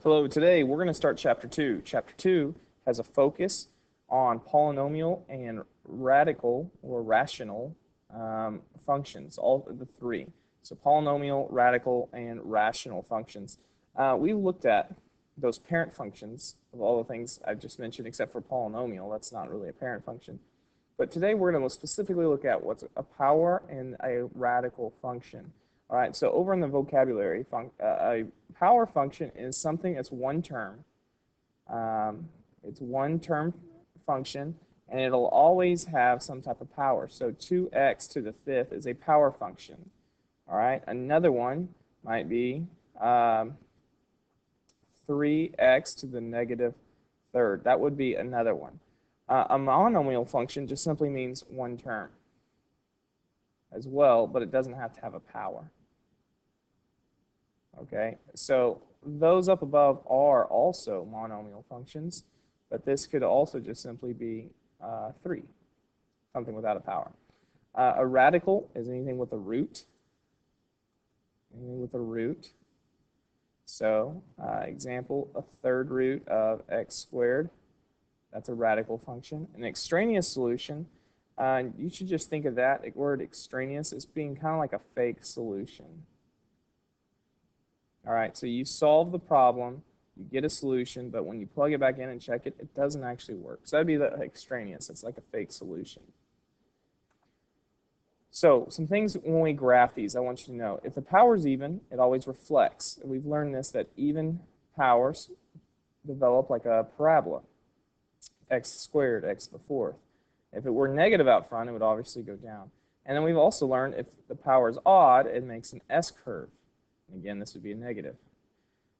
Hello, today we're going to start Chapter 2. Chapter 2 has a focus on polynomial and radical or rational functions, all of the three. So polynomial, radical, and rational functions. We looked at those parent functions of all the things I've just mentioned except for polynomial. That's not really a parent function. But today we're going to specifically look at what's a power and a radical function. All right, so over in the vocabulary, a power function is something that's one term. It's one term function, and it'll always have some type of power. So 2x to the fifth is a power function. All right, another one might be 3x to the negative third. That would be another one. A monomial function just simply means one term as well, but it doesn't have to have a power. Okay, so those up above are also monomial functions, but this could also just simply be 3, something without a power. A radical is anything with a root. Anything with a root. So, example, a third root of x squared. That's a radical function. An extraneous solution, you should just think of that word extraneous as being kind of like a fake solution. All right, so you solve the problem, you get a solution, but when you plug it back in and check it, it doesn't actually work. So that'd be the extraneous. It's like a fake solution. So some things when we graph these, I want you to know. If the power is even, it always reflects. We've learned this, that even powers develop like a parabola. X squared, x to the fourth. If it were negative out front, it would obviously go down. And then we've also learned if the power is odd, it makes an S-curve. Again, this would be a negative.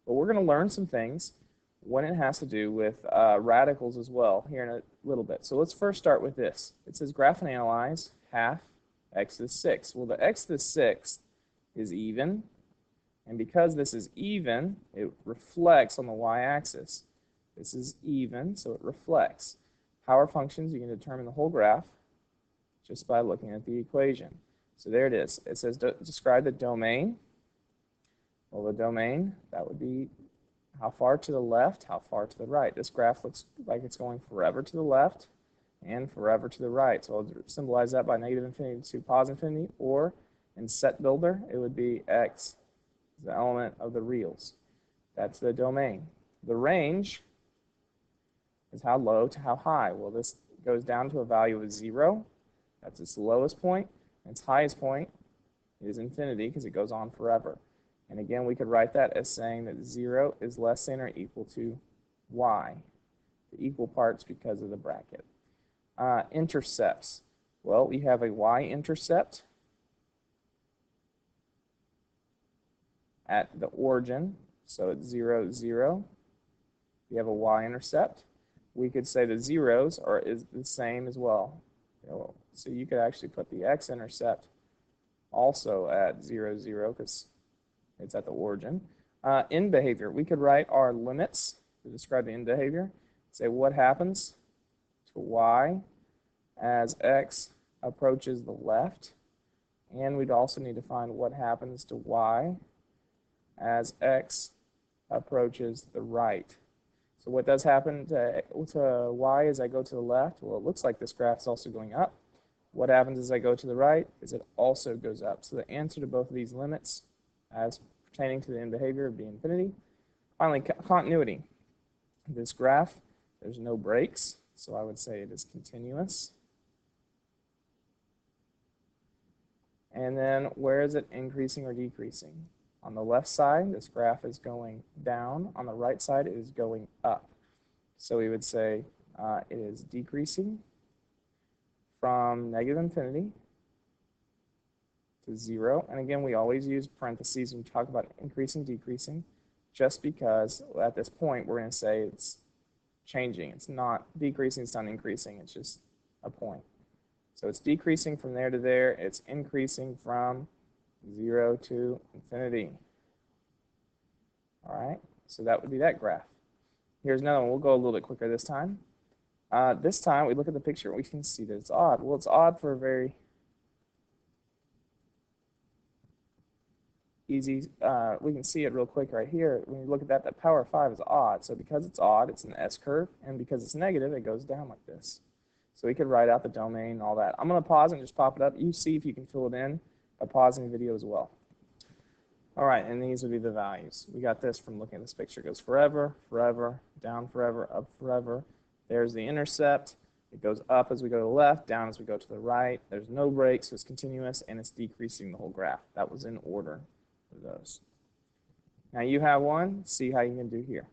But we're going to learn some things when it has to do with radicals as well here in a little bit. So let's first start with this. It says graph and analyze half x to the sixth. Well, the x to the sixth is even. And because this is even, it reflects on the y-axis. This is even, so it reflects. Power functions, you can determine the whole graph just by looking at the equation. So there it is. It says describe the domain. Well, the domain, that would be how far to the left, how far to the right. This graph looks like it's going forever to the left and forever to the right. So I'll symbolize that by negative infinity to positive infinity, or in set builder, it would be x, the element of the reals. That's the domain. The range is how low to how high. Well, this goes down to a value of 0. That's its lowest point. And its highest point is infinity because it goes on forever. And again, we could write that as saying that 0 is less than or equal to y. The equal parts because of the bracket. Intercepts. Well, we have a y-intercept at the origin. So it's 0, 0. We have a y-intercept. We could say the zeros is the same as well. So you could actually put the x-intercept also at 0, 0 because it's at the origin. End behavior. We could write our limits to describe the end behavior. Say what happens to y as x approaches the left. And we'd also need to find what happens to y as x approaches the right. So what does happen to y as I go to the left? Well, it looks like this graph is also going up. What happens as I go to the right is it also goes up. So the answer to both of these limits as pertaining to the end behavior would be infinity. Finally, continuity. This graph, there's no breaks, so I would say it is continuous. And then where is it increasing or decreasing? On the left side, this graph is going down. On the right side, it is going up. So we would say it is decreasing from negative infinity to 0. And again, we always use parentheses when we talk about increasing, decreasing, just because at this point, we're going to say it's changing. It's not decreasing, it's not increasing. It's just a point. So it's decreasing from there to there. It's increasing from 0 to infinity. All right, so that would be that graph. Here's another one. We'll go a little bit quicker this time. This time, we look at the picture and we can see that it's odd. Well, it's odd for a very easy. We can see it real quick right here. When you look at that, that power of 5 is odd. So because it's odd, it's an S-curve, and because it's negative, it goes down like this. So we could write out the domain and all that. I'm going to pause and just pop it up. You see if you can fill it in by pausing the video as well. All right, and these would be the values. We got this from looking at this picture. It goes forever, forever, down forever, up forever. There's the intercept. It goes up as we go to the left, down as we go to the right. There's no break, so it's continuous, and it's decreasing the whole graph. That was in order for those. Now you have one. See how you can do here.